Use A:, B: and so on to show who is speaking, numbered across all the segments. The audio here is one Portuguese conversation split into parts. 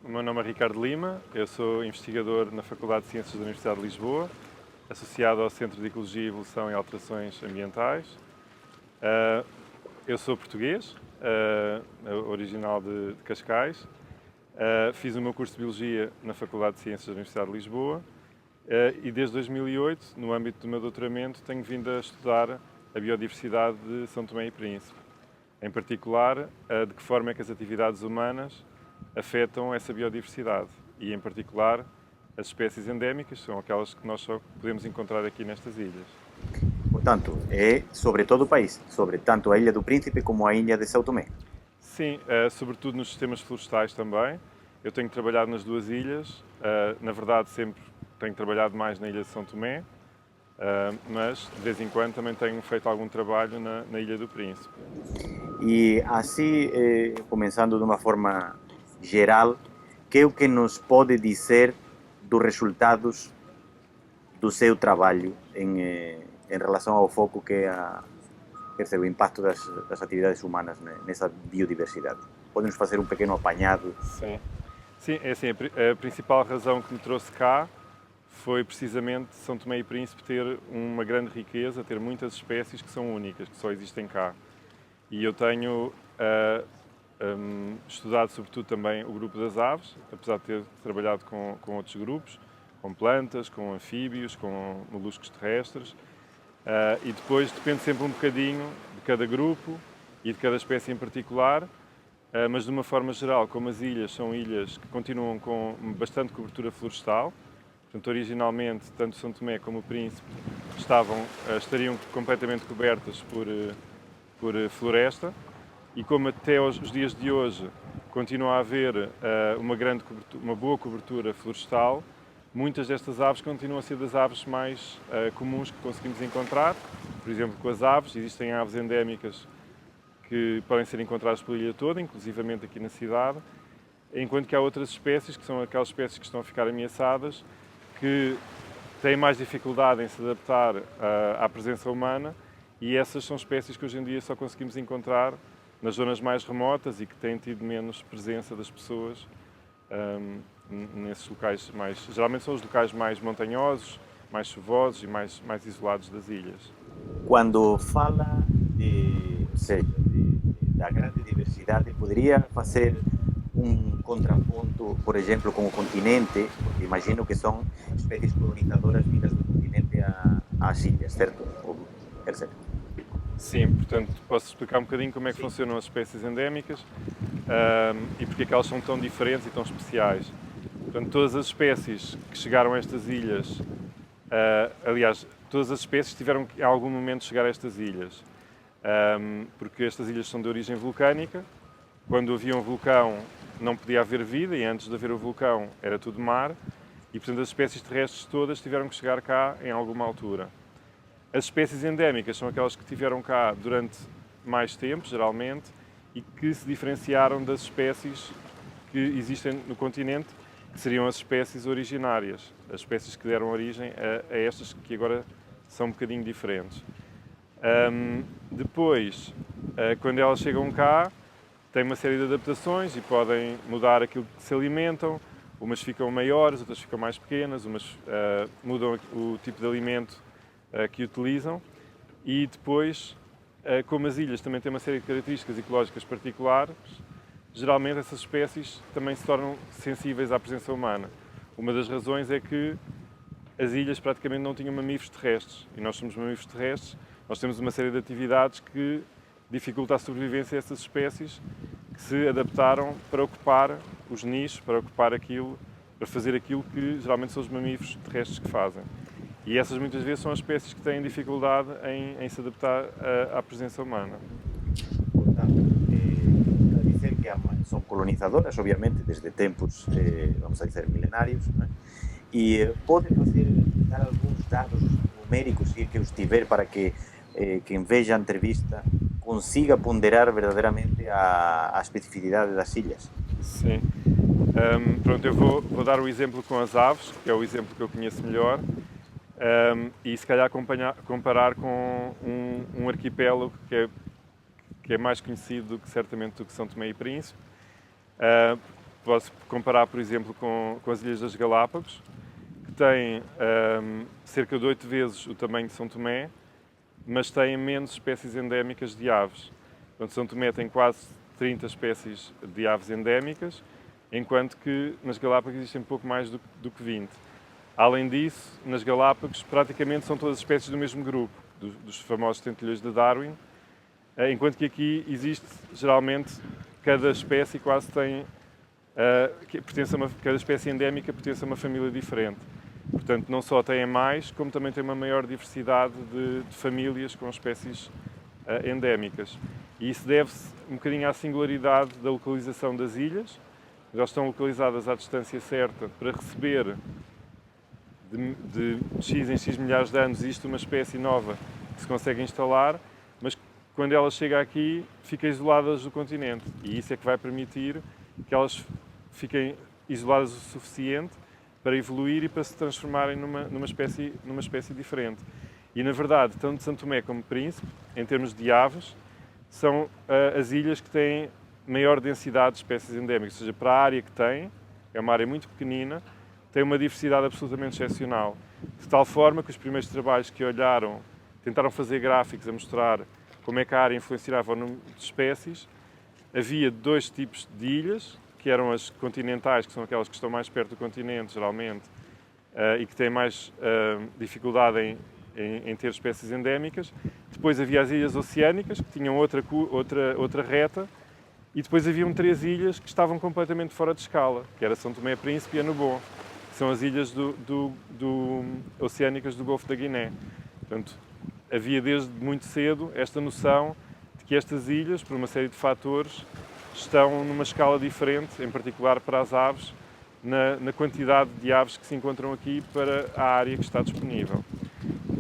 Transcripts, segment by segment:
A: O meu nome é Ricardo Lima, eu sou investigador na Faculdade de Ciências da Universidade de Lisboa, associado ao Centro de Ecologia, Evolução e Alterações Ambientais. Eu sou português, original de Cascais. Fiz o meu curso de Biologia na Faculdade de Ciências da Universidade de Lisboa e desde 2008, no âmbito do meu doutoramento, tenho vindo a estudar a biodiversidade de São Tomé e Príncipe. Em particular, de que forma é que as atividades humanas afetam essa biodiversidade e, em particular, as espécies endémicas, são aquelas que nós só podemos encontrar aqui nestas ilhas.
B: Portanto, é sobre todo o país, sobre tanto a Ilha do Príncipe como a Ilha de São Tomé.
A: Sim, sobretudo nos sistemas florestais também. Eu tenho trabalhado nas duas ilhas, na verdade sempre tenho trabalhado mais na Ilha de São Tomé, mas de vez em quando também tenho feito algum trabalho na Ilha do Príncipe.
B: E assim, começando de uma forma geral, que é o que nos pode dizer dos resultados do seu trabalho em relação ao foco que é quer dizer, o impacto das atividades humanas nessa biodiversidade? Pode-nos fazer um pequeno apanhado?
A: Sim, sim, é assim, a principal razão que me trouxe cá foi precisamente São Tomé e Príncipe ter uma grande riqueza, ter muitas espécies que são únicas, que só existem cá. E eu tenho estudado sobretudo também o grupo das aves, apesar de ter trabalhado com outros grupos, com plantas, com anfíbios, com moluscos terrestres. E depois depende sempre um bocadinho de cada grupo e de cada espécie em particular, mas de uma forma geral, como as ilhas são ilhas que continuam com bastante cobertura florestal, portanto, originalmente, tanto São Tomé como o Príncipe estariam completamente cobertas por floresta, e como até os dias de hoje continua a haver uma boa cobertura florestal, muitas destas aves continuam a ser das aves mais comuns que conseguimos encontrar. Por exemplo, com as aves, existem aves endémicas que podem ser encontradas pela ilha toda, inclusivamente aqui na cidade, enquanto que há outras espécies, que são aquelas espécies que estão a ficar ameaçadas, que têm mais dificuldade em se adaptar à presença humana, e essas são espécies que hoje em dia só conseguimos encontrar nas zonas mais remotas e que têm tido menos presença das pessoas nesses locais mais... Geralmente são os locais mais montanhosos, mais chuvosos e mais isolados das ilhas.
B: Quando fala ou seja, da grande diversidade, poderia fazer um contraponto, por exemplo, com o continente, porque imagino que são espécies colonizadoras vindas do continente às ilhas, certo? Quer dizer,
A: Sim, portanto, posso explicar um bocadinho como é que
B: sim.
A: funcionam as espécies endémicas e porque é que elas são tão diferentes e tão especiais. Portanto, todas as espécies que chegaram a estas ilhas, aliás, todas as espécies tiveram que, em algum momento, chegar a estas ilhas, porque estas ilhas são de origem vulcânica. Quando havia um vulcão, não podia haver vida, e antes de haver o vulcão, era tudo mar, e, portanto, as espécies terrestres todas tiveram que chegar cá em alguma altura. As espécies endémicas são aquelas que estiveram cá durante mais tempo, geralmente, e que se diferenciaram das espécies que existem no continente, que seriam as espécies originárias, as espécies que deram origem a estas que agora são um bocadinho diferentes. Depois, quando elas chegam cá, têm uma série de adaptações e podem mudar aquilo que se alimentam. Umas ficam maiores, outras ficam mais pequenas, umas mudam o tipo de alimento que utilizam, e depois, como as ilhas também têm uma série de características ecológicas particulares, geralmente essas espécies também se tornam sensíveis à presença humana. Uma das razões é que as ilhas praticamente não tinham mamíferos terrestres, e nós somos mamíferos terrestres, nós temos uma série de atividades que dificultam a sobrevivência dessas espécies, que se adaptaram para ocupar os nichos, para fazer aquilo que geralmente são os mamíferos terrestres que fazem. E essas muitas vezes são as espécies que têm dificuldade em se adaptar à presença humana.
B: Portanto, para dizer que são colonizadoras, obviamente, desde tempos, vamos a dizer, milenários, né? E pode dar alguns dados numéricos, se que os tiver, para que quem veja a entrevista consiga ponderar verdadeiramente a especificidade das ilhas.
A: Sim. Pronto, eu vou dar o exemplo com as aves, que é o exemplo que eu conheço melhor, e se calhar comparar com um arquipélago que é mais conhecido certamente do que São Tomé e Príncipe. posso comparar, por exemplo, com as Ilhas das Galápagos, que têm cerca de 8 vezes o tamanho de São Tomé, mas têm menos espécies endémicas de aves. Portanto, São Tomé tem quase 30 espécies de aves endémicas, enquanto que nas Galápagos existem pouco mais do que 20. Além disso, nas Galápagos praticamente são todas as espécies do mesmo grupo, dos famosos tentilhões de Darwin, enquanto que aqui existe, geralmente, cada espécie quase tem, cada espécie endémica pertence a uma família diferente. Portanto, não só têm mais, como também tem uma maior diversidade de famílias com espécies endémicas. E isso deve-se um bocadinho à singularidade da localização das ilhas. Elas estão localizadas à distância certa para receber de X em X milhares de anos existe uma espécie nova que se consegue instalar, mas quando ela chega aqui fica isoladas do continente. E isso é que vai permitir que elas fiquem isoladas o suficiente para evoluir e para se transformarem numa espécie diferente. E, na verdade, tanto São Tomé como Príncipe, em termos de aves, são as ilhas que têm maior densidade de espécies endémicas, ou seja, para a área que tem, é uma área muito pequenina, tem uma diversidade absolutamente excepcional. De tal forma que os primeiros trabalhos que olharam, tentaram fazer gráficos a mostrar como é que a área influenciava o número de espécies, havia 2 tipos de ilhas, que eram as continentais, que são aquelas que estão mais perto do continente, geralmente, e que têm mais dificuldade em ter espécies endémicas. Depois havia as ilhas oceânicas, que tinham outra reta, e depois haviam 3 ilhas que estavam completamente fora de escala, que era São Tomé, Príncipe e Annobon, que são as ilhas oceânicas do Golfo da Guiné. Portanto, havia desde muito cedo esta noção de que estas ilhas, por uma série de fatores, estão numa escala diferente, em particular para as aves, na quantidade de aves que se encontram aqui para a área que está disponível.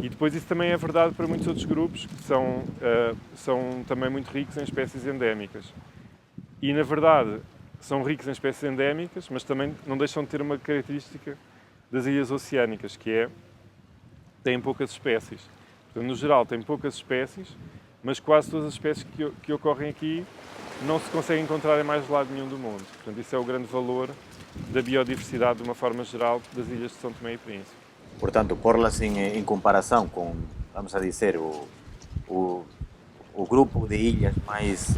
A: E depois isso também é verdade para muitos outros grupos que são também muito ricos em espécies endémicas. E, na verdade, são ricos em espécies endémicas, mas também não deixam de ter uma característica das ilhas oceânicas, que é têm poucas espécies. Portanto, no geral, têm poucas espécies, mas quase todas as espécies que ocorrem aqui não se conseguem encontrar em mais lado nenhum do mundo. Portanto, isso é o grande valor da biodiversidade, de uma forma geral, das ilhas de São Tomé e Príncipe.
B: Portanto, porlas em comparação com, vamos a dizer, o grupo de ilhas mais,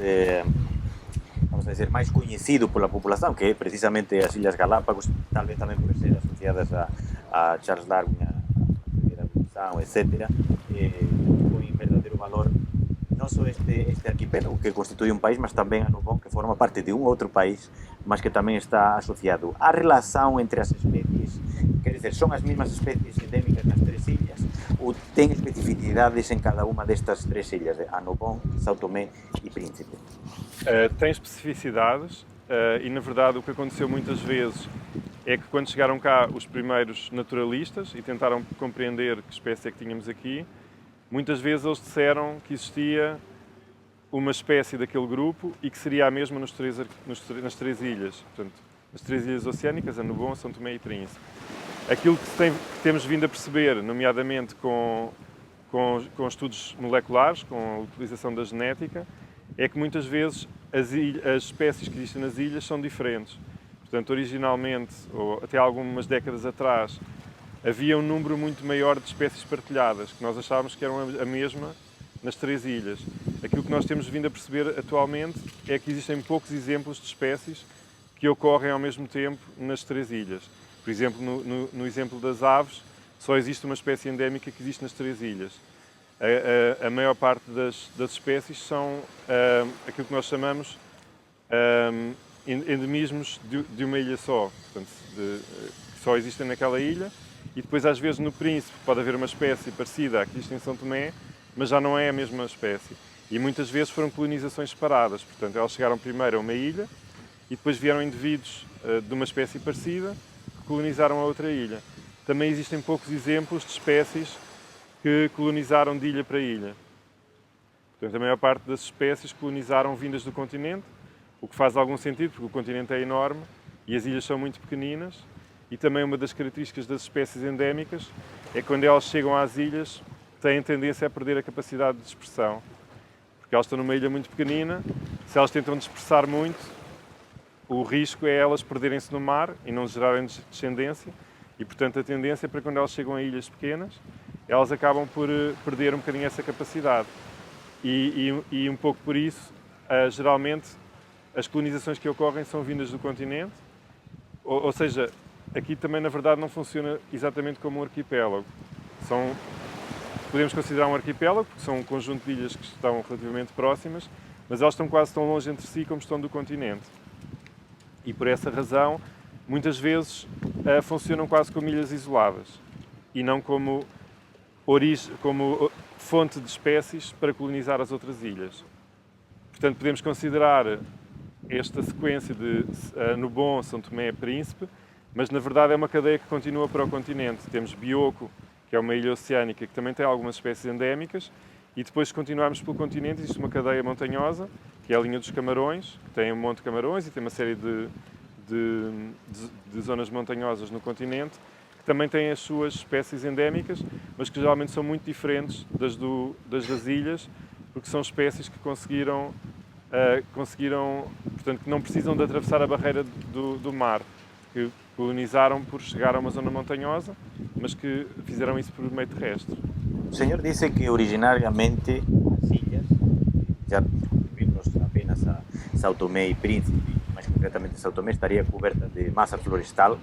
B: vamos a dizer, mais conhecido pela população, que é precisamente as Ilhas Galápagos, talvez também por ser associadas a Charles Darwin, a primeira evolução, etc., põe verdadeiro valor não só este arquipélago que constitui um país, mas também Annobon, que forma parte de um outro país, mas que também está associado. A relação entre as espécies, quer dizer, são as mesmas espécies endémicas nas 3 ilhas ou tem especificidades em cada uma destas 3 ilhas, Annobon, São Tomé e Príncipe?
A: Tem especificidades e, na verdade, o que aconteceu muitas vezes é que quando chegaram cá os primeiros naturalistas e tentaram compreender que espécie é que tínhamos aqui, muitas vezes eles disseram que existia uma espécie daquele grupo e que seria a mesma nas 3 ilhas. Portanto, nas 3 ilhas oceânicas, Annobon, São Tomé e Príncipe. Aquilo que temos vindo a perceber, nomeadamente com estudos moleculares, com a utilização da genética, é que muitas vezes as espécies que existem nas ilhas são diferentes. Portanto, originalmente, ou até algumas décadas atrás, havia um número muito maior de espécies partilhadas, que nós achávamos que eram a mesma nas 3 ilhas. Aquilo que nós temos vindo a perceber atualmente é que existem poucos exemplos de espécies que ocorrem ao mesmo tempo nas 3 ilhas. Por exemplo, no exemplo das aves, só existe uma espécie endémica que existe nas 3 ilhas. A maior parte das espécies são aquilo que nós chamamos endemismos de uma ilha só, portanto, que só existem naquela ilha. E depois, às vezes, no Príncipe pode haver uma espécie parecida à que existe em São Tomé, mas já não é a mesma espécie. E muitas vezes foram colonizações separadas, portanto, elas chegaram primeiro a uma ilha e depois vieram indivíduos de uma espécie parecida que colonizaram a outra ilha. Também existem poucos exemplos de espécies que colonizaram de ilha para ilha. Portanto, a maior parte das espécies colonizaram vindas do continente, o que faz algum sentido, porque o continente é enorme e as ilhas são muito pequeninas. E também uma das características das espécies endémicas é que quando elas chegam às ilhas têm tendência a perder a capacidade de dispersão. Porque elas estão numa ilha muito pequenina, se elas tentam dispersar muito, o risco é elas perderem-se no mar e não gerarem descendência, e portanto a tendência é para quando elas chegam a ilhas pequenas, elas acabam por perder um bocadinho essa capacidade. E um pouco por isso, geralmente, as colonizações que ocorrem são vindas do continente, ou seja, aqui também na verdade não funciona exatamente como um arquipélago. Podemos considerar um arquipélago, porque são um conjunto de ilhas que estão relativamente próximas, mas elas estão quase tão longe entre si como estão do continente. E por essa razão, muitas vezes funcionam quase como ilhas isoladas e não como fonte de espécies para colonizar as outras ilhas. Portanto, podemos considerar esta sequência de Nubon, São Tomé e Príncipe, mas na verdade é uma cadeia que continua para o continente. Temos Bioko, que é uma ilha oceânica que também tem algumas espécies endémicas, e depois, se continuarmos pelo continente, existe uma cadeia montanhosa, que é a linha dos Camarões, que tem um monte de Camarões e tem uma série de zonas montanhosas no continente, que também têm as suas espécies endémicas, mas que geralmente são muito diferentes das ilhas, porque são espécies que conseguiram, portanto, que não precisam de atravessar a barreira do mar, que colonizaram por chegar a uma zona montanhosa, mas que fizeram isso por meio terrestre.
B: O senhor disse que originariamente as ilhas, já vimos apenas a São Tomé e Príncipe, mais concretamente São Tomé, estaria coberta de massa florestal.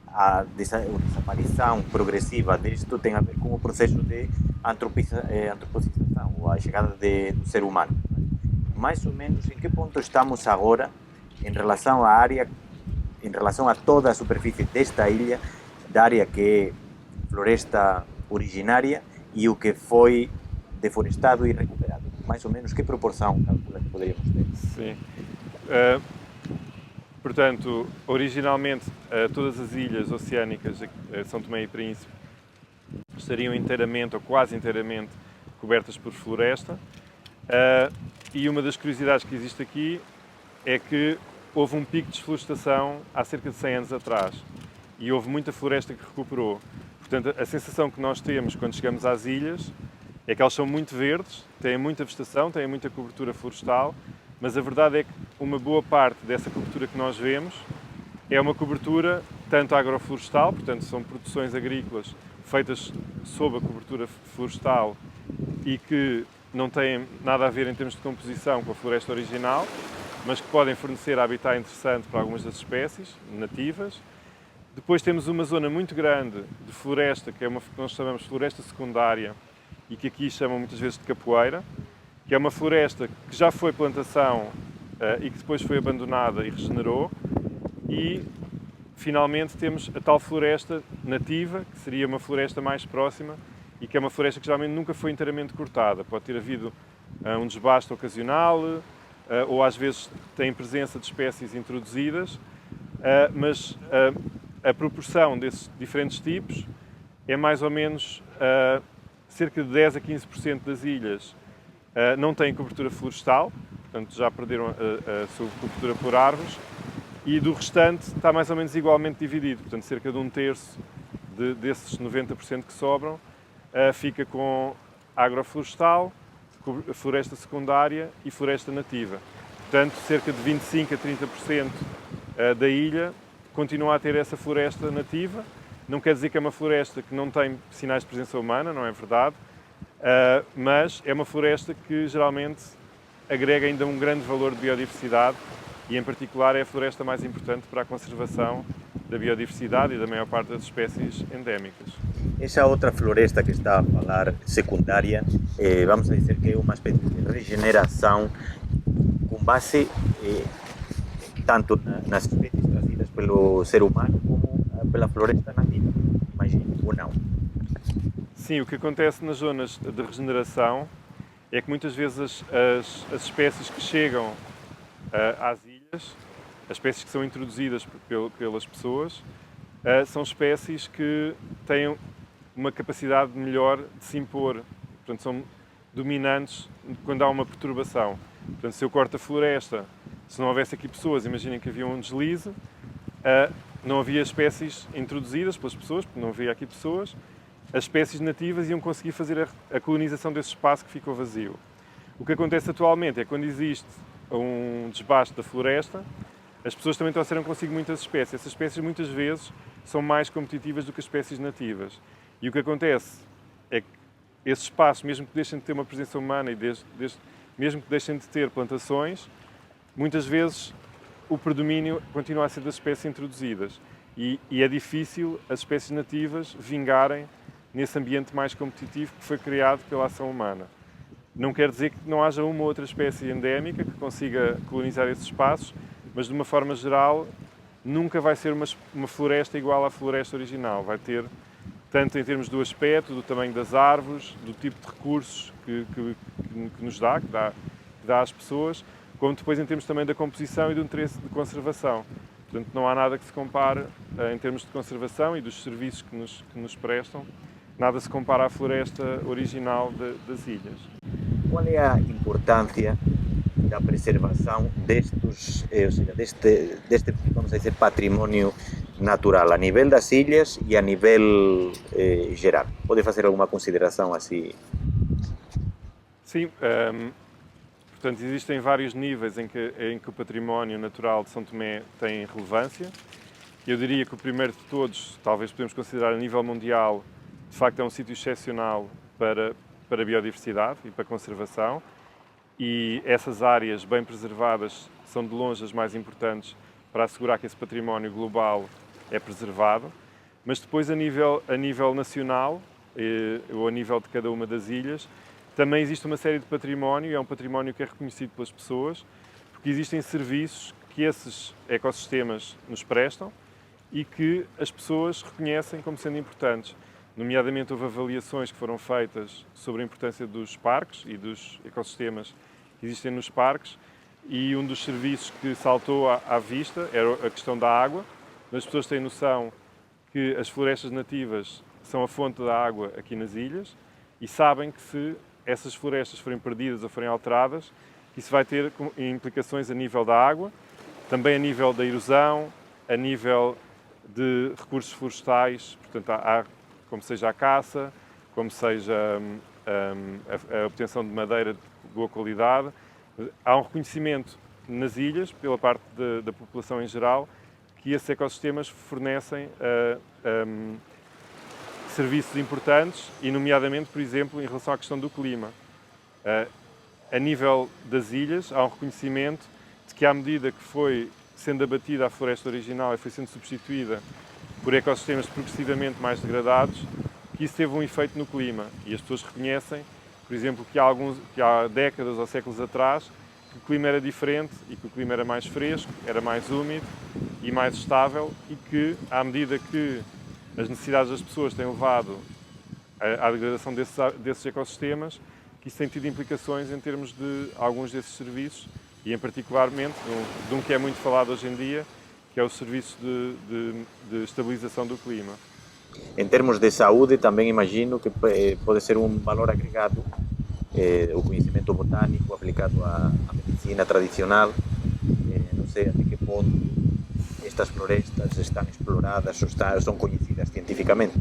B: A desaparição progressiva disto tem a ver com o processo de antropocização, ou a chegada do ser humano. Mais ou menos em que ponto estamos agora em relação à área, em relação a toda a superfície desta ilha, da área que é floresta originária e o que foi deforestado e recuperado? Mais ou menos que proporção calcula que poderíamos ter?
A: Sim. Portanto, originalmente todas as ilhas oceânicas, São Tomé e Príncipe, estariam inteiramente ou quase inteiramente cobertas por floresta. E uma das curiosidades que existe aqui é que houve um pico de desflorestação há cerca de 100 anos atrás e houve muita floresta que recuperou. Portanto, a sensação que nós temos quando chegamos às ilhas é que elas são muito verdes, têm muita vegetação, têm muita cobertura florestal, mas a verdade é que uma boa parte dessa cobertura que nós vemos é uma cobertura tanto agroflorestal, portanto são produções agrícolas feitas sob a cobertura florestal e que não têm nada a ver em termos de composição com a floresta original, mas que podem fornecer habitat interessante para algumas das espécies nativas. Depois temos uma zona muito grande de floresta, que é uma que nós chamamos de floresta secundária e que aqui chamam muitas vezes de capoeira, que é uma floresta que já foi plantação e que depois foi abandonada e regenerou. E finalmente temos a tal floresta nativa, que seria uma floresta mais próxima e que é uma floresta que geralmente nunca foi inteiramente cortada. Pode ter havido um desbaste ocasional ou às vezes tem presença de espécies introduzidas, mas a proporção desses diferentes tipos é mais ou menos cerca de 10 a 15% das ilhas não têm cobertura florestal, portanto já perderam a sua cobertura por árvores, e do restante está mais ou menos igualmente dividido, portanto cerca de um terço desses 90% que sobram fica com agroflorestal, floresta secundária e floresta nativa. Portanto, cerca de 25 a 30% da ilha continua a ter essa floresta nativa. Não quer dizer que é uma floresta que não tem sinais de presença humana, não é verdade, mas é uma floresta que geralmente agrega ainda um grande valor de biodiversidade e, em particular, é a floresta mais importante para a conservação da biodiversidade e da maior parte das espécies endémicas.
B: Essa outra floresta que está a falar, secundária, vamos dizer que é uma espécie de regeneração com base tanto nas espécies trazidas pelo ser humano como pela floresta nativa, imagino, ou não?
A: Sim, o que acontece nas zonas de regeneração é que muitas vezes as espécies que chegam às ilhas, as espécies que são introduzidas pelas pessoas, são espécies que têm uma capacidade melhor de se impor, portanto são dominantes quando há uma perturbação. Portanto, se eu corto a floresta, se não houvesse aqui pessoas, imaginem que havia um deslize, não havia espécies introduzidas pelas pessoas, porque não havia aqui pessoas, as espécies nativas iam conseguir fazer a colonização desse espaço que ficou vazio. O que acontece atualmente é que quando existe a um desbaste da floresta, as pessoas também trouxeram consigo muitas espécies. Essas espécies muitas vezes são mais competitivas do que as espécies nativas. E o que acontece é que esses espaços, mesmo que deixem de ter uma presença humana e mesmo que deixem de ter plantações, muitas vezes o predomínio continua a ser das espécies introduzidas. E é difícil as espécies nativas vingarem nesse ambiente mais competitivo que foi criado pela ação humana. Não quer dizer que não haja uma ou outra espécie endémica que consiga colonizar esses espaços, mas de uma forma geral nunca vai ser uma floresta igual à floresta original. Vai ter, tanto em termos do aspecto, do tamanho das árvores, do tipo de recursos que nos dá, que dá às pessoas, como depois em termos também da composição e do interesse de conservação. Portanto, não há nada que se compare em termos de conservação e dos serviços que nos prestam, nada se compara à floresta original das ilhas.
B: Qual é a importância da preservação destes, ou seja, deste, vamos dizer, património natural a nível das ilhas e a nível geral? Pode fazer alguma consideração assim?
A: Sim, portanto, existem vários níveis em que o património natural de São Tomé tem relevância. Eu diria que o primeiro de todos, talvez podemos considerar a nível mundial, de facto é um sítio excepcional para a biodiversidade e para a conservação. E essas áreas bem preservadas são de longe as mais importantes para assegurar que esse património global é preservado. Mas depois, a nível nacional, ou a nível de cada uma das ilhas, também existe uma série de património, e é um património que é reconhecido pelas pessoas, porque existem serviços que esses ecossistemas nos prestam e que as pessoas reconhecem como sendo importantes. Nomeadamente, houve avaliações que foram feitas sobre a importância dos parques e dos ecossistemas que existem nos parques, e um dos serviços que saltou à vista era a questão da água. As pessoas têm noção que as florestas nativas são a fonte da água aqui nas ilhas e sabem que se essas florestas forem perdidas ou forem alteradas, isso vai ter implicações a nível da água, também a nível da erosão, a nível de recursos florestais, portanto, como seja a caça, como seja a obtenção de madeira de boa qualidade. Há um reconhecimento nas ilhas, pela parte da população em geral, que esses ecossistemas fornecem serviços importantes e, nomeadamente, por exemplo, em relação à questão do clima. A nível das ilhas, há um reconhecimento de que, à medida que foi sendo abatida a floresta original e foi sendo substituída por ecossistemas progressivamente mais degradados, que isso teve um efeito no clima. E as pessoas reconhecem, por exemplo, que há décadas ou séculos atrás, que o clima era diferente e que o clima era mais fresco, era mais úmido e mais estável, e que, à medida que as necessidades das pessoas têm levado à degradação desses ecossistemas, que isso tem tido implicações em termos de alguns desses serviços, e em particularmente de um que é muito falado hoje em dia, que é o serviço de estabilização do clima.
B: Em termos de saúde, também imagino que pode ser um valor agregado o conhecimento botânico aplicado à medicina tradicional. Não sei até que ponto estas florestas estão exploradas ou são conhecidas cientificamente.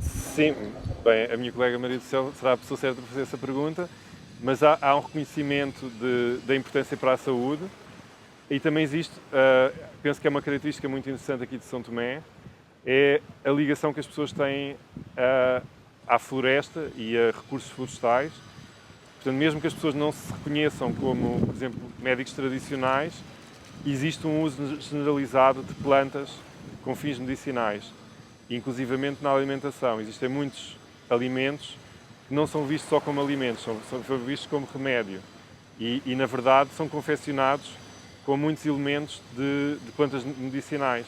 A: Sim, bem, a minha colega Maria do Céu será a pessoa certa para fazer essa pergunta, mas há um reconhecimento da importância para a saúde, e também existe, penso que é uma característica muito interessante aqui de São Tomé, é a ligação que as pessoas têm à floresta e a recursos florestais. Portanto, mesmo que as pessoas não se reconheçam como, por exemplo, médicos tradicionais, existe um uso generalizado de plantas com fins medicinais, inclusivamente na alimentação. Existem muitos alimentos que não são vistos só como alimentos, são vistos como remédio. E na verdade, são confeccionados com muitos elementos de plantas medicinais.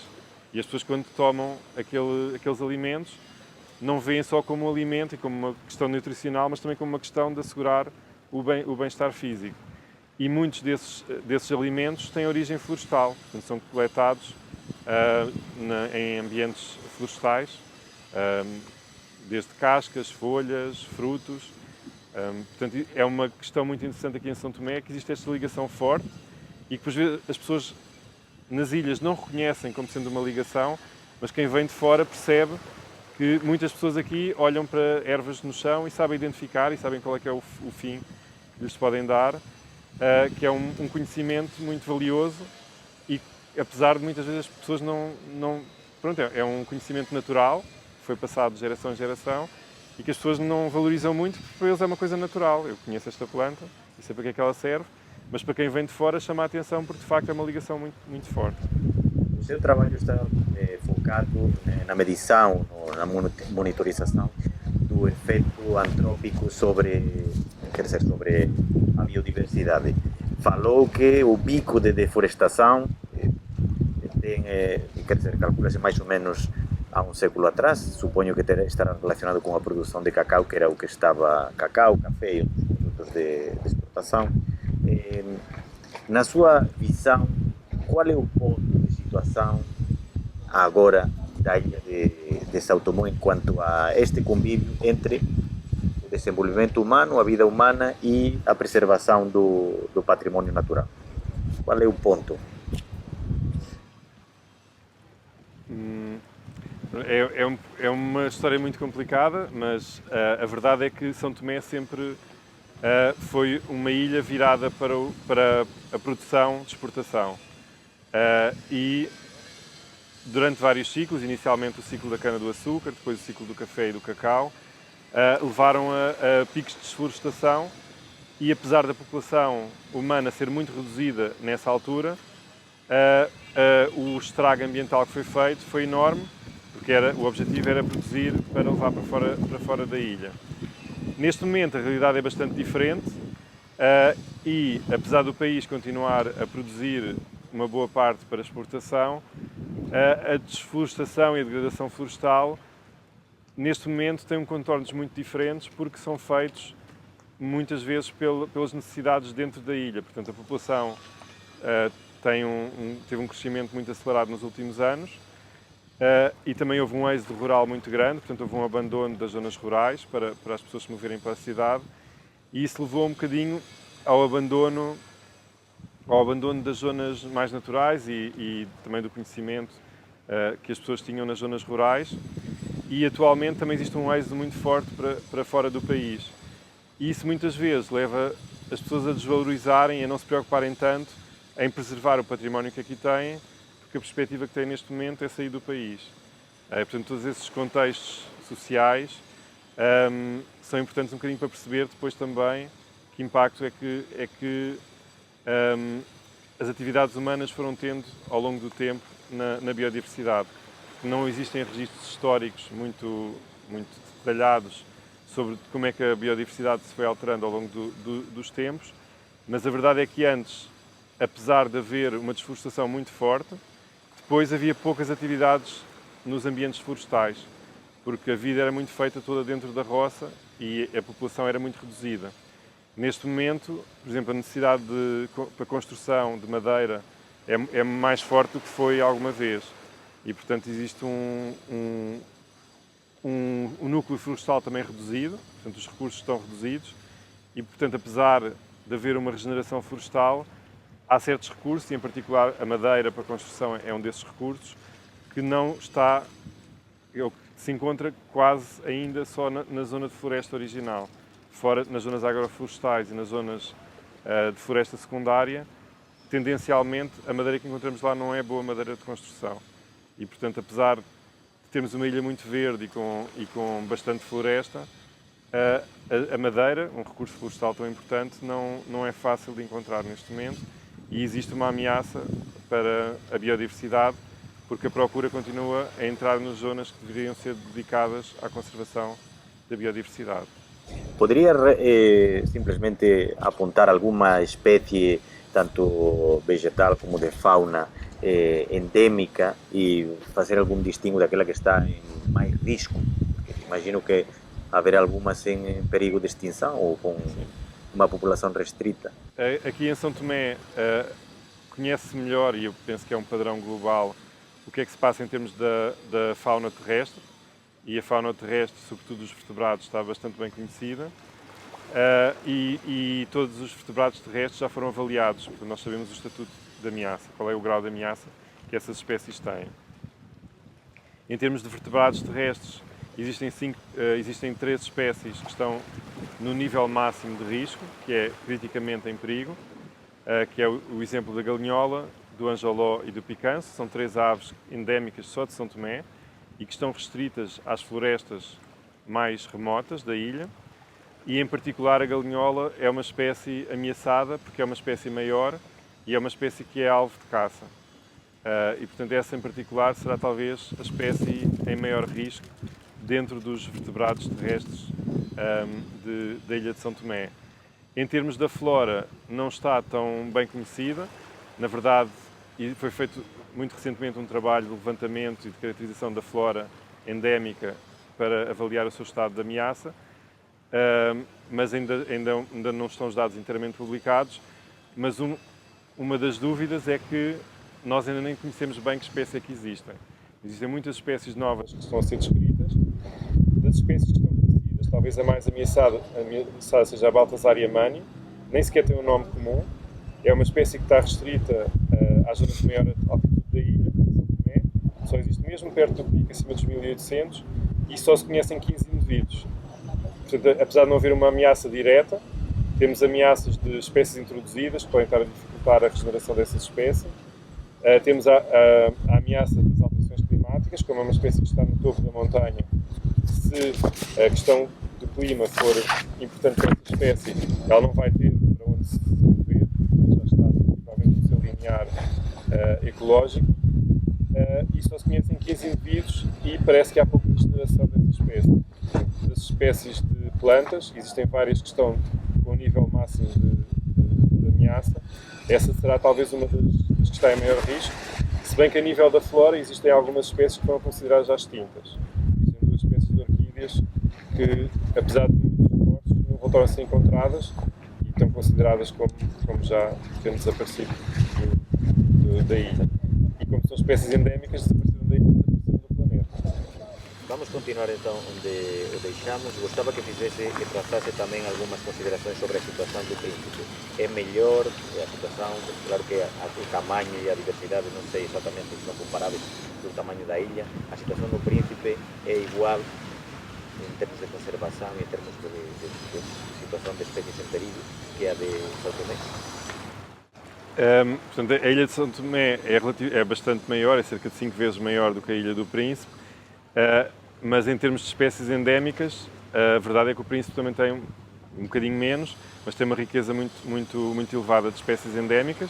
A: E as pessoas, quando tomam aqueles alimentos, não veem só como um alimento e como uma questão nutricional, mas também como uma questão de assegurar o bem-estar físico. E muitos desses alimentos têm origem florestal, portanto, são coletados em ambientes florestais, desde cascas, folhas, frutos. Portanto, é uma questão muito interessante aqui em São Tomé, que existe esta ligação forte e que, por vezes, as pessoas nas ilhas não reconhecem como sendo uma ligação, mas quem vem de fora percebe que muitas pessoas aqui olham para ervas no chão e sabem identificar e sabem qual é que é o fim que lhes podem dar. que é um conhecimento muito valioso e apesar de muitas vezes as pessoas pronto, é um conhecimento natural, que foi passado de geração em geração e que as pessoas não valorizam muito porque para eles é uma coisa natural. Eu conheço esta planta e sei para que é que ela serve, mas para quem vem de fora chama a atenção porque de facto é uma ligação muito, muito forte.
B: O seu trabalho está focado na medição, na monitorização do efeito antrópico sobre, quer dizer, sobre a biodiversidade. Falou que o pico de deforestação tem, quer dizer, calcula-se mais ou menos há um século atrás, suponho que estará relacionado com a produção de cacau, que era o que estava, cacau, café e outros produtos de exportação. Na sua visão, qual é o ponto de situação agora da ilha de São Tomé em quanto a este convívio entre o desenvolvimento humano, a vida humana e a preservação do patrimônio natural? Qual é o ponto?
A: É uma história muito complicada, mas a verdade é que São Tomé sempre foi uma ilha virada para a produção de exportação. E durante vários ciclos, inicialmente o ciclo da cana-do-açúcar, depois o ciclo do café e do cacau, levaram a picos de desflorestação e apesar da população humana ser muito reduzida nessa altura, o estrago ambiental que foi feito foi enorme, porque o objetivo era produzir para levar para fora da ilha. Neste momento a realidade é bastante diferente e apesar do país continuar a produzir uma boa parte para exportação, a desflorestação e a degradação florestal neste momento têm contornos muito diferentes porque são feitos muitas vezes pelas necessidades dentro da ilha. Portanto, a população teve um crescimento muito acelerado nos últimos anos e também houve um êxodo rural muito grande, portanto houve um abandono das zonas rurais para as pessoas se moverem para a cidade e isso levou um bocadinho ao abandono das zonas mais naturais e também do conhecimento que as pessoas tinham nas zonas rurais e atualmente também existe um êxodo muito forte para fora do país. E isso muitas vezes leva as pessoas a desvalorizarem e a não se preocuparem tanto em preservar o património que aqui têm, porque a perspectiva que têm neste momento é sair do país. Portanto, todos esses contextos sociais são importantes um bocadinho para perceber depois também que impacto é que as atividades humanas foram tendo ao longo do tempo na biodiversidade. Não existem registros históricos muito detalhados sobre como é que a biodiversidade se foi alterando ao longo dos tempos, mas a verdade é que antes, apesar de haver uma desflorestação muito forte, depois havia poucas atividades nos ambientes florestais, porque a vida era muito feita toda dentro da roça e a população era muito reduzida. Neste momento, por exemplo, a necessidade para construção de madeira é mais forte do que foi alguma vez e, portanto, existe um núcleo florestal também reduzido, portanto, os recursos estão reduzidos e, portanto, apesar de haver uma regeneração florestal, há certos recursos, e em particular a madeira para construção é um desses recursos, que não está, que se encontra quase ainda só na zona de floresta original. Fora, nas zonas agroflorestais e nas zonas de floresta secundária, tendencialmente a madeira que encontramos lá não é boa madeira de construção. E, portanto, apesar de termos uma ilha muito verde e com bastante floresta, a madeira, um recurso florestal tão importante, não é fácil de encontrar neste momento e existe uma ameaça para a biodiversidade porque a procura continua a entrar nas zonas que deveriam ser dedicadas à conservação da biodiversidade.
B: Poderia simplesmente apontar alguma espécie, tanto vegetal como de fauna, endémica e fazer algum distingo daquela que está em mais risco? Imagino que haverá algumas em perigo de extinção ou com uma população restrita.
A: Aqui em São Tomé conhece-se melhor, e eu penso que é um padrão global, o que é que se passa em termos da fauna terrestre. E a fauna terrestre, sobretudo os vertebrados, está bastante bem conhecida. E todos os vertebrados terrestres já foram avaliados. Portanto, nós sabemos o estatuto de ameaça, qual é o grau de ameaça que essas espécies têm. Em termos de vertebrados terrestres, existem 3 espécies que estão no nível máximo de risco, que é criticamente em perigo. que é o exemplo da galinhola, do anjoló e do picanço. São 3 aves endémicas só de São Tomé e que estão restritas às florestas mais remotas da ilha. E, em particular, a galinhola é uma espécie ameaçada porque é uma espécie maior e é uma espécie que é alvo de caça. E, portanto, essa em particular será talvez a espécie em maior risco dentro dos vertebrados terrestres da ilha de São Tomé. Em termos da flora, não está tão bem conhecida. Na verdade, foi feito muito recentemente um trabalho de levantamento e de caracterização da flora endémica para avaliar o seu estado de ameaça, mas ainda não estão os dados inteiramente publicados. Mas uma das dúvidas é que nós ainda nem conhecemos bem que espécies é que existem. Existem muitas espécies novas que estão a ser descritas. Das espécies que estão conhecidas, talvez a mais ameaçada seja a Baltasar yamani, nem sequer tem um nome comum. É uma espécie que está restrita às zonas de maior altitude da ilha, São Tomé. Só existe mesmo perto do pico, acima dos 1800, e só se conhecem 15 indivíduos. Portanto, apesar de não haver uma ameaça direta, temos ameaças de espécies introduzidas que podem estar a dificultar a regeneração dessas espécies. Temos a ameaça das alterações climáticas, como é uma espécie que está no topo da montanha. Se a questão do clima for importante para essa espécie, ela não vai ter para onde se mover, portanto já está provavelmente no seu linear ecológico. E só se conhecem 15 indivíduos e parece que há pouca regeneração dessa espécie. Das espécies de plantas, existem várias que estão com o nível máximo de ameaça. Essa será talvez uma das que está em maior risco, se bem que a nível da flora existem algumas espécies que foram consideradas já extintas. Existem 2 espécies de orquídeas que, apesar de muitos esforços, não voltaram a ser encontradas e estão consideradas como já tendo desaparecido da ilha. E como são espécies endémicas, desapareceram da ilha e desapareceram do planeta.
C: Vamos continuar então onde o deixamos. Gostava que fizesse e traçasse também algumas considerações sobre a situação do príncipe. É melhor a situação, claro que o tamanho e a diversidade, não sei exatamente se são comparáveis do tamanho da ilha. A situação do príncipe é igual em termos de conservação e em termos de situação de espécies em perigo que a de São Tomé?
A: Portanto, a ilha de São Tomé é bastante maior, é cerca de 5 vezes maior do que a ilha do Príncipe, mas em termos de espécies endémicas, a verdade é que o Príncipe também tem um bocadinho menos, mas tem uma riqueza muito elevada de espécies endémicas.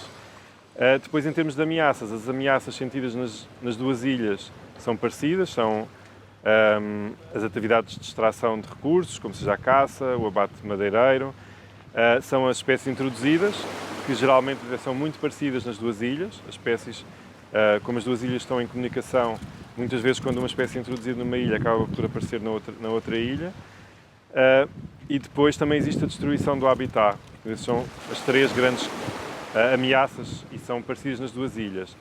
A: Depois, em termos de ameaças, as ameaças sentidas nas 2 ilhas são parecidas, são as atividades de extração de recursos, como seja a caça, o abate madeireiro, são as espécies introduzidas, que geralmente são muito parecidas nas 2 ilhas. As espécies, como as 2 ilhas estão em comunicação, muitas vezes quando uma espécie é introduzida numa ilha acaba por aparecer na outra ilha. E depois também existe a destruição do habitat. Essas são as 3 grandes ameaças e são parecidas nas 2 ilhas.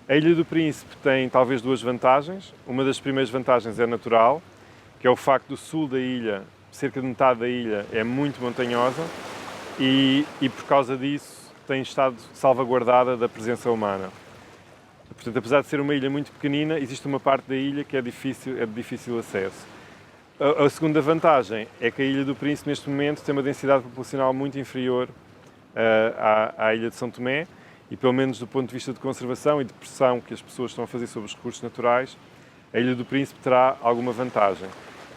A: A Ilha do Príncipe tem talvez 2 vantagens. Uma das primeiras vantagens é natural, que é o facto do sul da ilha, cerca de metade da ilha, é muito montanhosa e por causa disso tem estado salvaguardada da presença humana. Portanto, apesar de ser uma ilha muito pequenina, existe uma parte da ilha que é de difícil acesso. A segunda vantagem é que a Ilha do Príncipe, neste momento, tem uma densidade populacional muito inferior à Ilha de São Tomé e, pelo menos do ponto de vista de conservação e de pressão que as pessoas estão a fazer sobre os recursos naturais, a Ilha do Príncipe terá alguma vantagem.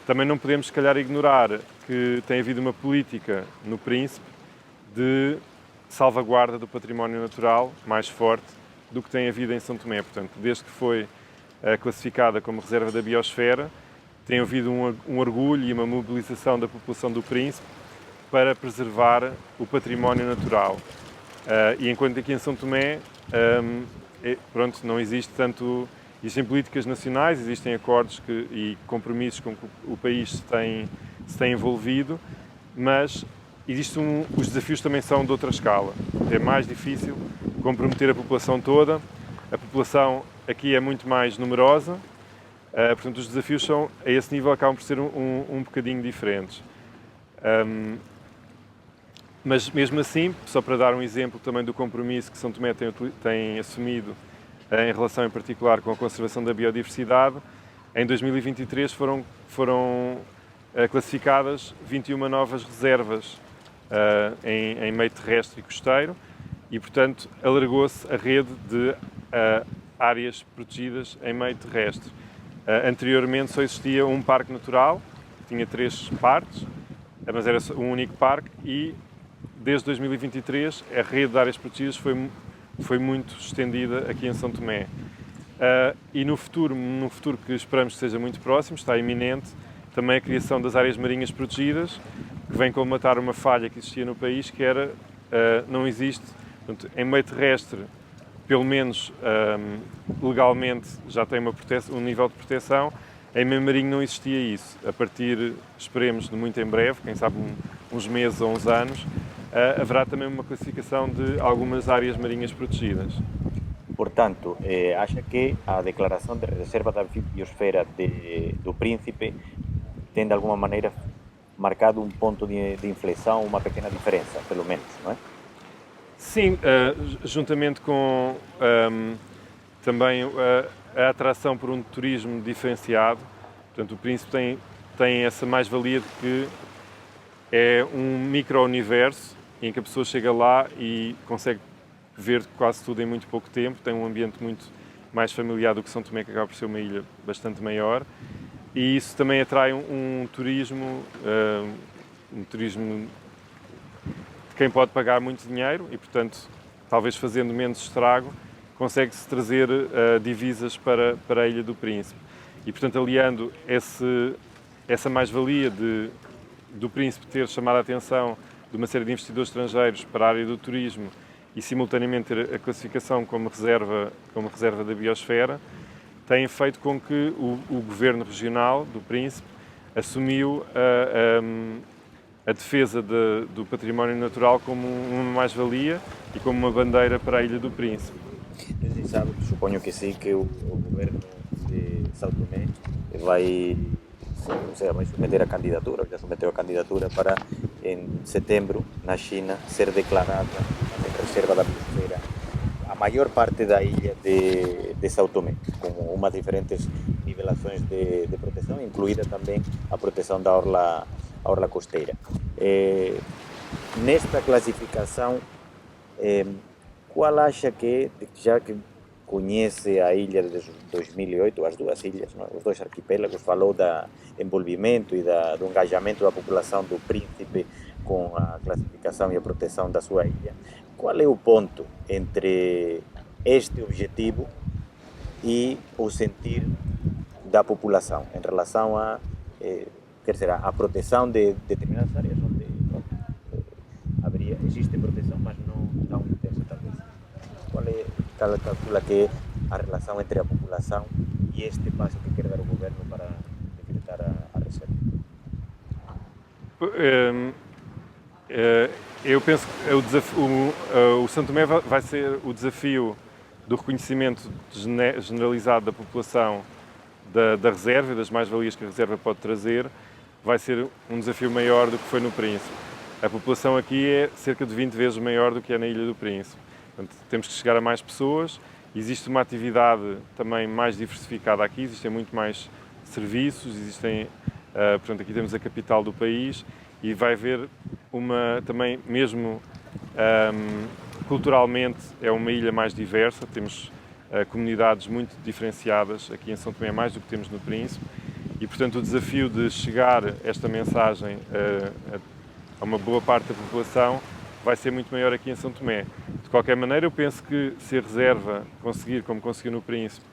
A: Também não podemos, se calhar, ignorar que tem havido uma política no Príncipe de salvaguarda do património natural mais forte do que tem havido em São Tomé. Portanto, desde que foi classificada como reserva da biosfera, tem havido um orgulho e uma mobilização da população do Príncipe para preservar o património natural. E enquanto aqui em São Tomé, não existe tanto... Existem políticas nacionais, existem acordos e compromissos com que o país se tem envolvido, mas os desafios também são de outra escala. É mais difícil comprometer a população toda. A população aqui é muito mais numerosa, portanto os desafios são, a esse nível acabam por ser um bocadinho diferentes. Mas mesmo assim, só para dar um exemplo também do compromisso que São Tomé tem assumido em relação em particular com a conservação da biodiversidade, em 2023 foram classificadas 21 novas reservas em meio terrestre e costeiro e, portanto, alargou-se a rede de áreas protegidas em meio terrestre. Anteriormente só existia um parque natural, que tinha 3 partes, mas era um único parque, e desde 2023 a rede de áreas protegidas foi muito estendida aqui em São Tomé. E num futuro que esperamos que seja muito próximo, está iminente também a criação das áreas marinhas protegidas, que vem colmatar uma falha que existia no país, que era, não existe, portanto, em meio terrestre, pelo menos legalmente já tem um nível de proteção, em meio marinho não existia isso. A partir, esperemos, de muito em breve, quem sabe uns meses ou uns anos, haverá também uma classificação de algumas áreas marinhas protegidas.
B: Portanto, acha que a declaração de reserva da biosfera do Príncipe tem de alguma maneira marcado um ponto de inflexão, uma pequena diferença, pelo menos, não é?
A: Sim, juntamente com também a atração por um turismo diferenciado. Portanto, o Príncipe tem essa mais-valia de que é um micro-universo em que a pessoa chega lá e consegue ver quase tudo em muito pouco tempo, tem um ambiente muito mais familiar do que São Tomé, que acaba por ser uma ilha bastante maior, e isso também atrai um turismo de quem pode pagar muito dinheiro e, portanto, talvez fazendo menos estrago, consegue-se trazer divisas para a Ilha do Príncipe. E, portanto, aliando essa mais-valia do Príncipe ter chamado a atenção de uma série de investidores estrangeiros para a área do turismo e, simultaneamente, ter a classificação como reserva da biosfera, tem feito com que o governo regional do Príncipe assumiu a defesa do património natural como uma mais-valia e como uma bandeira para a Ilha do Príncipe.
B: Você sabe, suponho que sim, que o governo de São Tomé vai submeter a candidatura, já submeteu a candidatura para, em setembro, na China, ser declarada a reserva da biosfera a maior parte da ilha de São Tomé, com umas diferentes nivelações de proteção, incluída também a proteção da orla costeira. Nesta classificação, qual acha que, já que conhece a ilha de 2008, as duas ilhas, não? Os dois arquipélagos, falou do envolvimento e do engajamento da população do Príncipe com a classificação e a proteção da sua ilha, qual é o ponto entre este objetivo e o sentir da população em relação a a proteção de determinadas áreas onde existe proteção, mas não tão intensa talvez? Qual calcula que é a relação entre a população e este passo que quer dar o governo para decretar a reserva?
A: Eu penso que o São Tomé vai ser o desafio do reconhecimento generalizado da população da reserva e das mais-valias que a reserva pode trazer, vai ser um desafio maior do que foi no Príncipe. A população aqui é cerca de 20 vezes maior do que é na Ilha do Príncipe. Portanto, temos que chegar a mais pessoas. Existe uma atividade também mais diversificada aqui, existem muito mais serviços, portanto, aqui temos a capital do país e vai haver também, mesmo culturalmente, é uma ilha mais diversa, temos comunidades muito diferenciadas aqui em São Tomé, mais do que temos no Príncipe, e, portanto, o desafio de chegar esta mensagem a uma boa parte da população vai ser muito maior aqui em São Tomé. De qualquer maneira, eu penso que se a reserva conseguir, como conseguiu no Príncipe,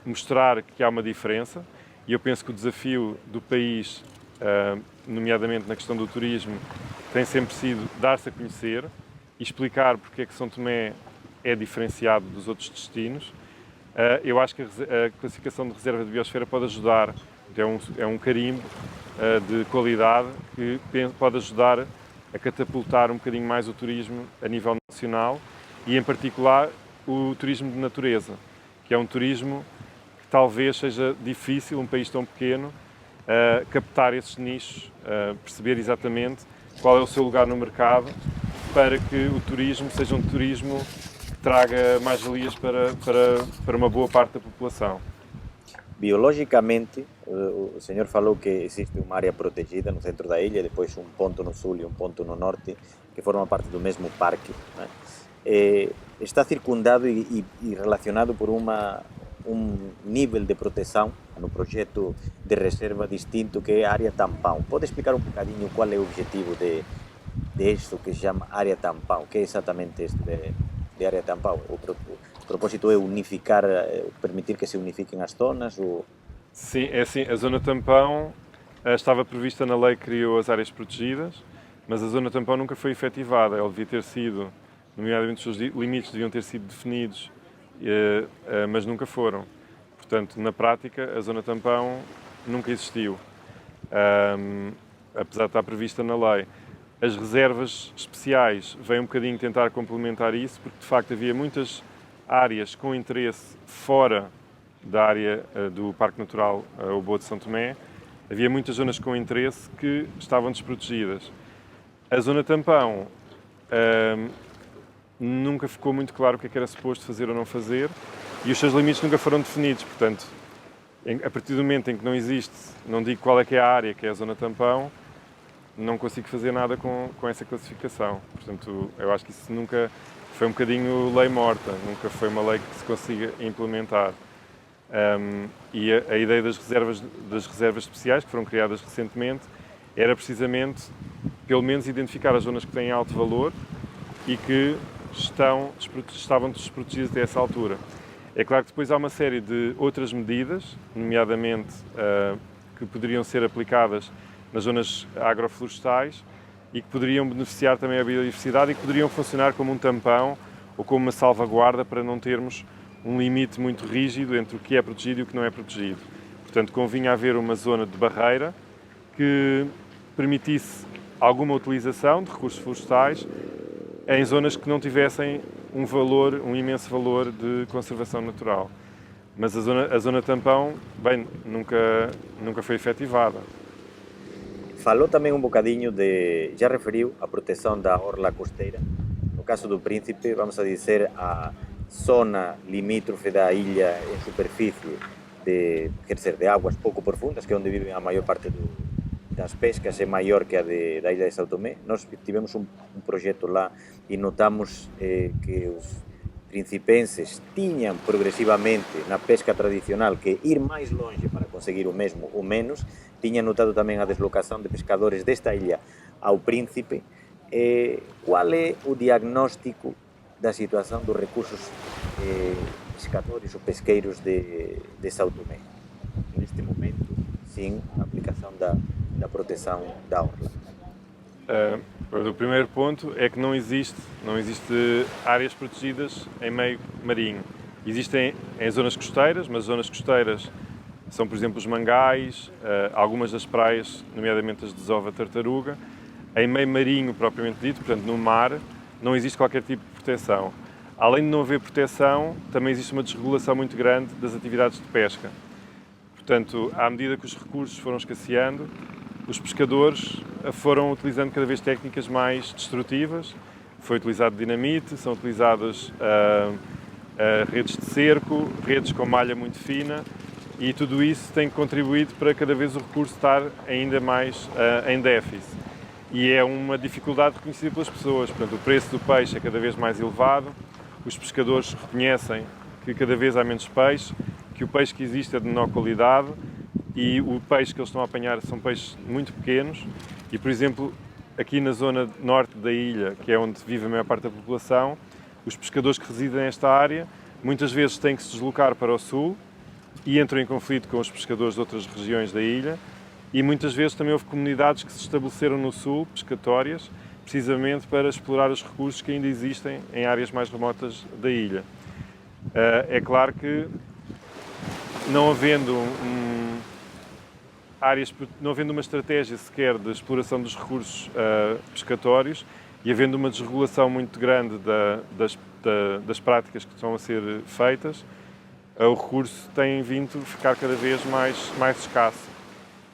A: mostrar que há uma diferença, e eu penso que o desafio do país, nomeadamente na questão do turismo, tem sempre sido dar-se a conhecer e explicar porque é que São Tomé é diferenciado dos outros destinos. Eu acho que a classificação de reserva de biosfera pode ajudar, é um carimbo de qualidade que pode ajudar a catapultar um bocadinho mais o turismo a nível nacional e, em particular, o turismo de natureza, que é um turismo que talvez seja difícil, um país tão pequeno, captar esses nichos, perceber exatamente qual é o seu lugar no mercado para que o turismo seja um turismo que traga mais-valias para uma boa parte da população.
B: Biologicamente, o senhor falou que existe uma área protegida no centro da ilha, depois um ponto no sul e um ponto no norte, que formam parte do mesmo parque, né? está circundado e relacionado por um nível de proteção no projeto de reserva distinto, que é a área tampão. Pode explicar um bocadinho qual é o objetivo de isso que se chama área tampão? O que é exatamente este de área tampão? O propósito é unificar, permitir que se unifiquem as zonas? Ou...
A: Sim, é assim, a zona tampão estava prevista na lei que criou as áreas protegidas, mas a zona tampão nunca foi efetivada. Ela devia ter sido, nomeadamente os seus limites deviam ter sido definidos, mas nunca foram. Portanto, na prática, a zona tampão nunca existiu, apesar de estar prevista na lei. As reservas especiais vêm um bocadinho tentar complementar isso, porque de facto havia muitas áreas com interesse fora da área do Parque Natural Oboa de São Tomé. Havia muitas zonas com interesse que estavam desprotegidas. A zona tampão nunca ficou muito claro o que era suposto fazer ou não fazer, e os seus limites nunca foram definidos. Portanto, a partir do momento em que não existe, não digo qual é que é a área que é a zona tampão, não consigo fazer nada com essa classificação. Portanto, eu acho que isso nunca foi um bocadinho lei morta, nunca foi uma lei que se consiga implementar. E a ideia das reservas especiais, que foram criadas recentemente, era precisamente, pelo menos, identificar as zonas que têm alto valor e que estavam desprotegidas até essa altura. É claro que depois há uma série de outras medidas, nomeadamente que poderiam ser aplicadas nas zonas agroflorestais e que poderiam beneficiar também a biodiversidade e que poderiam funcionar como um tampão ou como uma salvaguarda para não termos um limite muito rígido entre o que é protegido e o que não é protegido. Portanto, convinha haver uma zona de barreira que permitisse alguma utilização de recursos florestais em zonas que não tivessem um imenso valor de conservação natural. Mas a zona tampão, bem, nunca foi efetivada.
B: Falou também um bocadinho já referiu a proteção da orla costeira. No caso do Príncipe, vamos a dizer, a zona limítrofe da ilha em superfície, quer dizer, de águas pouco profundas, que é onde vivem a maior parte das pescas, é maior que a da ilha de São Tomé. Nós tivemos um projeto lá e notamos que os principenses tinham progressivamente na pesca tradicional que ir mais longe para conseguir o mesmo ou menos. Tinha notado também a deslocação de pescadores desta ilha ao Príncipe. Qual é o diagnóstico da situação dos recursos pescadores ou pesqueiros de São Tomé neste momento, sem a aplicação da proteção da orla?
A: O primeiro ponto é que não existe áreas protegidas em meio marinho. Existem em zonas costeiras, mas zonas costeiras são, por exemplo, os mangais, algumas das praias, nomeadamente as de Desova Tartaruga. Em meio marinho, propriamente dito, portanto, no mar, não existe qualquer tipo de proteção. Além de não haver proteção, também existe uma desregulação muito grande das atividades de pesca. Portanto, à medida que os recursos foram escasseando, os pescadores foram utilizando cada vez técnicas mais destrutivas. Foi utilizado dinamite, são utilizadas redes de cerco, redes com malha muito fina, e tudo isso tem contribuído para cada vez o recurso estar ainda mais em déficit. E é uma dificuldade reconhecida pelas pessoas. Portanto, o preço do peixe é cada vez mais elevado, os pescadores reconhecem que cada vez há menos peixe, que o peixe que existe é de menor qualidade, e o peixe que eles estão a apanhar são peixes muito pequenos. E, por exemplo, aqui na zona norte da ilha, que é onde vive a maior parte da população, os pescadores que residem nesta área muitas vezes têm que se deslocar para o sul e entram em conflito com os pescadores de outras regiões da ilha, e muitas vezes também houve comunidades que se estabeleceram no sul, pescatórias, precisamente para explorar os recursos que ainda existem em áreas mais remotas da ilha. É claro que não havendo uma estratégia sequer de exploração dos recursos pescatórios e havendo uma desregulação muito grande das práticas que estão a ser feitas, o recurso tem vindo a ficar cada vez mais escasso.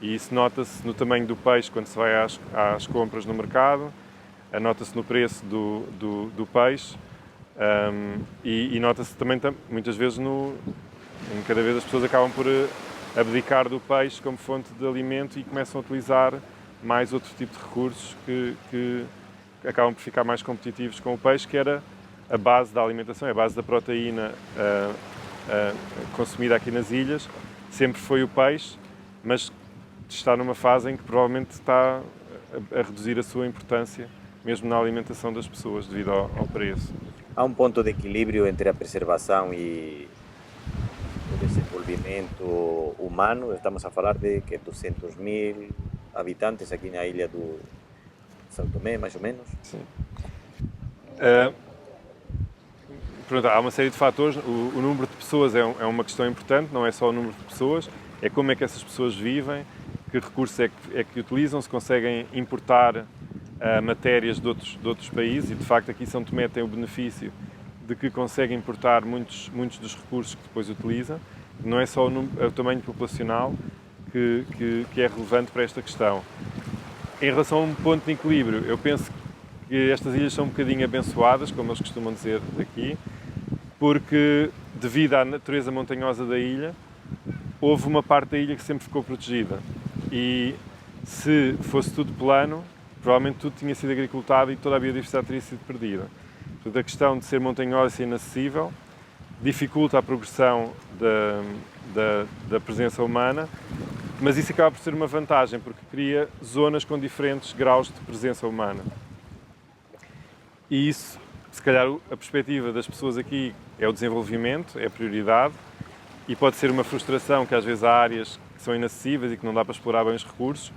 A: E isso nota-se no tamanho do peixe quando se vai às compras no mercado, nota-se no preço do peixe, e nota-se também muitas vezes em cada vez as pessoas acabam por abdicar do peixe como fonte de alimento e começam a utilizar mais outro tipo de recursos que acabam por ficar mais competitivos com o peixe, que era a base da alimentação, a base da proteína consumida aqui nas ilhas, sempre foi o peixe, mas está numa fase em que provavelmente está a reduzir a sua importância, mesmo na alimentação das pessoas, devido ao preço.
C: Há um ponto de equilíbrio entre a preservação e o desenvolvimento humano. Estamos a falar de que 200.000 habitantes aqui na ilha do São Tomé, mais ou menos.
A: Sim. Pronto, há uma série de fatores. O número de pessoas é uma questão importante, não é só o número de pessoas, é como é que essas pessoas vivem, que recursos é que utilizam, se conseguem importar matérias de outros países, e de facto aqui São Tomé tem o benefício de que consegue importar muitos dos recursos que depois utiliza. Não é só o tamanho populacional que é relevante para esta questão. Em relação a um ponto de equilíbrio, eu penso que estas ilhas são um bocadinho abençoadas, como eles costumam dizer aqui, porque devido à natureza montanhosa da ilha, houve uma parte da ilha que sempre ficou protegida. E se fosse tudo plano, provavelmente tudo tinha sido agricultado e toda a biodiversidade teria sido perdida. Portanto, a questão de ser montanhosa e inacessível dificulta a progressão da presença humana, mas isso acaba por ser uma vantagem, porque cria zonas com diferentes graus de presença humana. E isso, se calhar, a perspectiva das pessoas aqui é o desenvolvimento, é a prioridade, e pode ser uma frustração que às vezes há áreas que são inacessíveis e que não dá para explorar bem os recursos.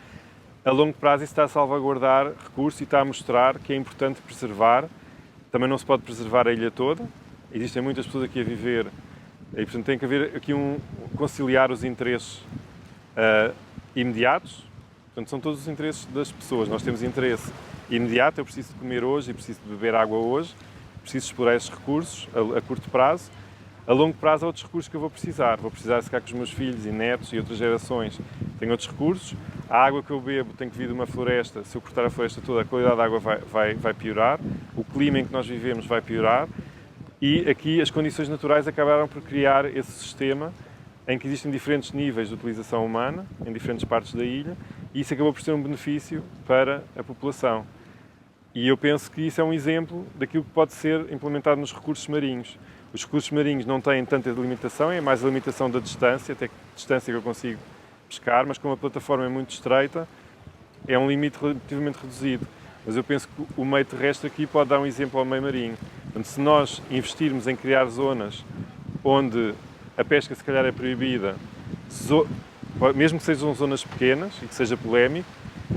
A: A longo prazo isso está a salvaguardar recursos e está a mostrar que é importante preservar. Também não se pode preservar a ilha toda, existem muitas pessoas aqui a viver, e portanto tem que haver aqui conciliar os interesses imediatos. Portanto, são todos os interesses das pessoas. Nós temos interesse imediato, eu preciso de comer hoje e preciso de beber água hoje, preciso explorar esses recursos a curto prazo. A longo prazo há outros recursos que eu vou precisar se calhar, que os meus filhos e netos e outras gerações têm outros recursos. A água que eu bebo tem que vir de uma floresta, se eu cortar a floresta toda, a qualidade da água vai piorar, o clima em que nós vivemos vai piorar, e aqui as condições naturais acabaram por criar esse sistema em que existem diferentes níveis de utilização humana, em diferentes partes da ilha, e isso acabou por ser um benefício para a população. E eu penso que isso é um exemplo daquilo que pode ser implementado nos recursos marinhos. Os recursos marinhos não têm tanta limitação, é mais a limitação da distância, até que distância que eu consigo pescar, mas como a plataforma é muito estreita, é um limite relativamente reduzido. Mas eu penso que o meio terrestre aqui pode dar um exemplo ao meio marinho. Portanto, se nós investirmos em criar zonas onde a pesca se calhar é proibida, mesmo que sejam zonas pequenas e que seja polémico,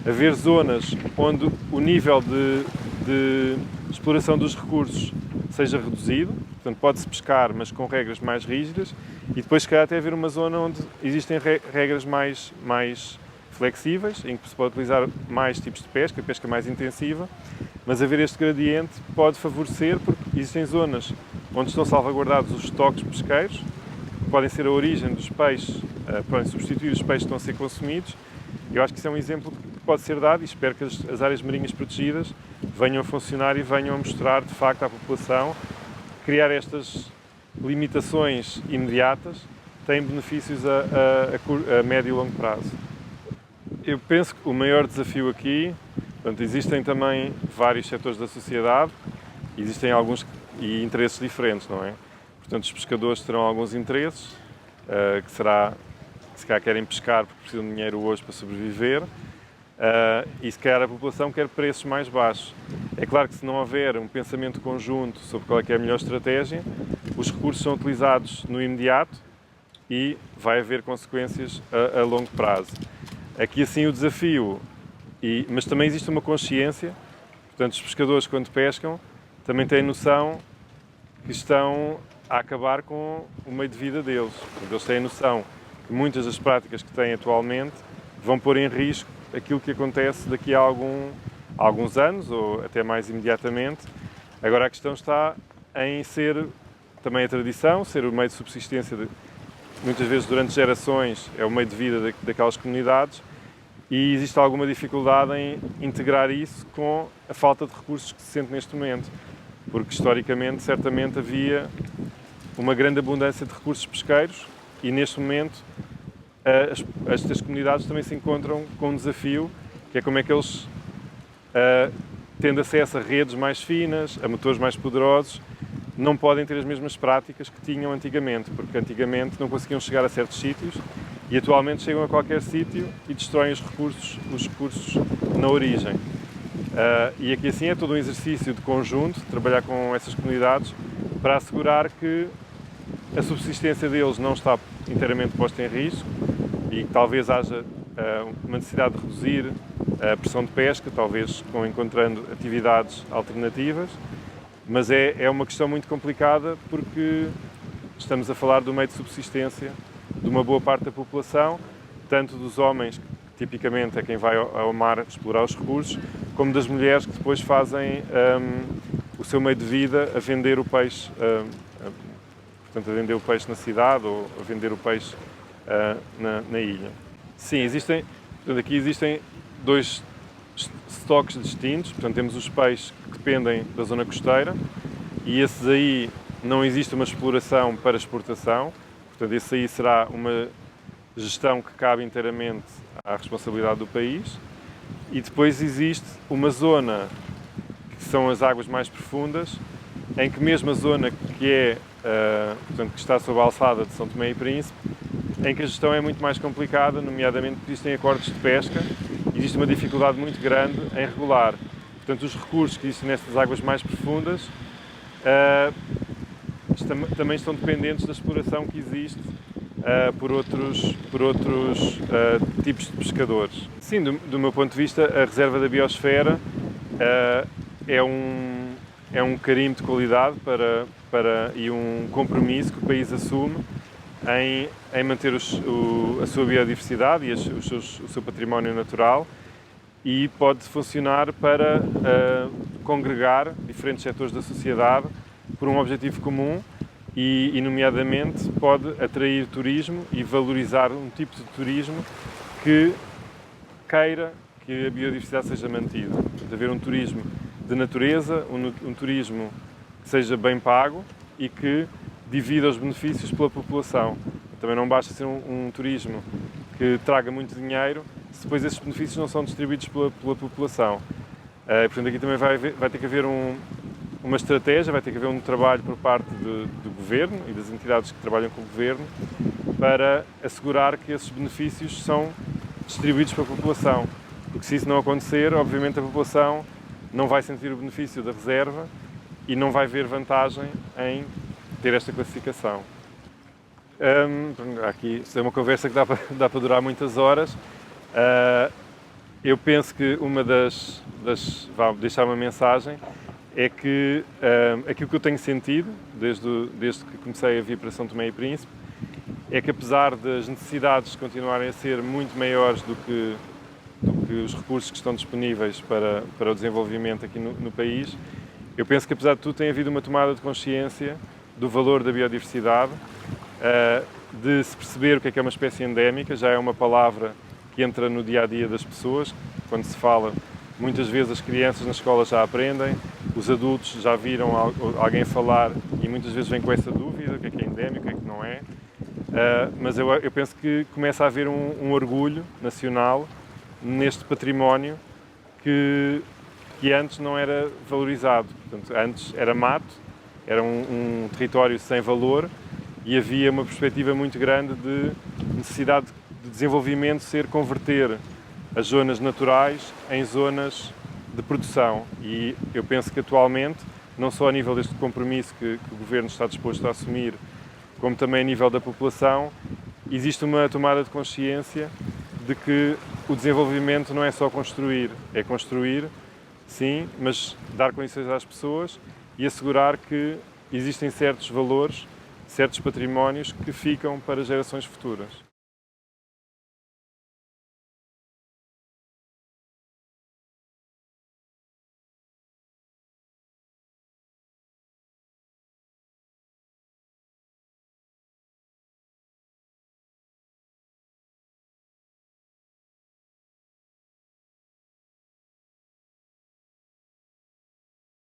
A: haver zonas onde o nível de exploração dos recursos seja reduzido, portanto pode-se pescar, mas com regras mais rígidas, e depois se calhar até haver uma zona onde existem regras mais flexíveis, em que se pode utilizar mais tipos de pesca mais intensiva, mas haver este gradiente pode favorecer, porque existem zonas onde estão salvaguardados os estoques pesqueiros, que podem ser a origem dos peixes, podem substituir os peixes que estão a ser consumidos. Eu acho que isso é um exemplo que pode ser dado e espero que as áreas marinhas protegidas venham a funcionar e venham a mostrar, de facto, à população que criar estas limitações imediatas tem benefícios a médio e longo prazo. Eu penso que o maior desafio aqui, portanto, existem também vários setores da sociedade, existem alguns e interesses diferentes, não é? Portanto, os pescadores terão alguns interesses, que se calhar querem pescar porque precisam de dinheiro hoje para sobreviver, e se calhar a população quer preços mais baixos. É claro que se não houver um pensamento conjunto sobre qual é que é a melhor estratégia, os recursos são utilizados no imediato e vai haver consequências a longo prazo. Aqui assim o desafio, mas também existe uma consciência, portanto os pescadores quando pescam também têm noção que estão a acabar com o meio de vida deles. Portanto, eles têm noção que muitas das práticas que têm atualmente vão pôr em risco aquilo que acontece daqui a alguns anos ou até mais imediatamente. Agora a questão está em ser também a tradição, ser o meio de subsistência muitas vezes durante gerações é o meio de vida daquelas comunidades, e existe alguma dificuldade em integrar isso com a falta de recursos que se sente neste momento, porque historicamente certamente havia uma grande abundância de recursos pesqueiros e neste momento estas comunidades também se encontram com um desafio, que é como é que eles tendo acesso a redes mais finas, a motores mais poderosos, não podem ter as mesmas práticas que tinham antigamente, porque antigamente não conseguiam chegar a certos sítios e atualmente chegam a qualquer sítio e destroem os recursos na origem. E aqui assim é todo um exercício de conjunto, de trabalhar com essas comunidades para assegurar que a subsistência deles não está inteiramente posta em risco e que talvez haja uma necessidade de reduzir a pressão de pesca, talvez encontrando atividades alternativas, mas é uma questão muito complicada porque estamos a falar do meio de subsistência de uma boa parte da população, tanto dos homens, que tipicamente é quem vai ao mar explorar os recursos, como das mulheres que depois fazem o seu meio de vida a vender o peixe, portanto a vender o peixe na cidade ou a vender o peixe na ilha. Sim, aqui existem dois estoques distintos, portanto temos os peixes que dependem da zona costeira e esses aí não existe uma exploração para exportação, portanto esse aí será uma gestão que cabe inteiramente à responsabilidade do país e depois existe uma zona que são as águas mais profundas, em que mesmo a zona que portanto, que está sob a alçada de São Tomé e Príncipe, em que a gestão é muito mais complicada, nomeadamente porque existem acordos de pesca, existe uma dificuldade muito grande em regular. Portanto, os recursos que existem nestas águas mais profundas também estão dependentes da exploração que existe por outros tipos de pescadores. Sim, do meu ponto de vista, a reserva da biosfera é um carimbo de qualidade e um compromisso que o país assume em manter a sua biodiversidade e o seu património natural e pode funcionar para congregar diferentes setores da sociedade por um objetivo comum e nomeadamente pode atrair turismo e valorizar um tipo de turismo que queira que a biodiversidade seja mantida. Portanto, haver um turismo de natureza, um turismo que seja bem pago e que divida os benefícios pela população. Também não basta ser um turismo que traga muito dinheiro se depois esses benefícios não são distribuídos pela população. Portanto, aqui também vai ter que haver uma estratégia, vai ter que haver um trabalho por parte do Governo e das entidades que trabalham com o Governo para assegurar que esses benefícios são distribuídos para a população. Porque se isso não acontecer, obviamente a população não vai sentir o benefício da reserva e não vai ver vantagem em ter esta classificação. Aqui, isto é uma conversa que dá para durar muitas horas. Eu penso que uma vou deixar uma mensagem, é que aquilo que eu tenho sentido, desde que comecei a vir para São Tomé e Príncipe, é que apesar das necessidades continuarem a ser muito maiores do que os recursos que estão disponíveis para o desenvolvimento aqui no país, eu penso que apesar de tudo tem havido uma tomada de consciência do valor da biodiversidade, de se perceber o que é uma espécie endémica, já é uma palavra que entra no dia-a-dia das pessoas, quando se fala, muitas vezes as crianças na escola já aprendem, os adultos já viram alguém falar e muitas vezes vêm com essa dúvida, o que é endémico, o que é que não é, mas eu penso que começa a haver um orgulho nacional neste património que antes não era valorizado. Portanto, antes era mato, era um território sem valor e havia uma perspectiva muito grande de necessidade de desenvolvimento ser converter as zonas naturais em zonas de produção. E eu penso que atualmente, não só a nível deste compromisso que o Governo está disposto a assumir, como também a nível da população, existe uma tomada de consciência de que o desenvolvimento não é só construir, é construir, sim, mas dar condições às pessoas e assegurar que existem certos valores, certos patrimónios que ficam para gerações futuras.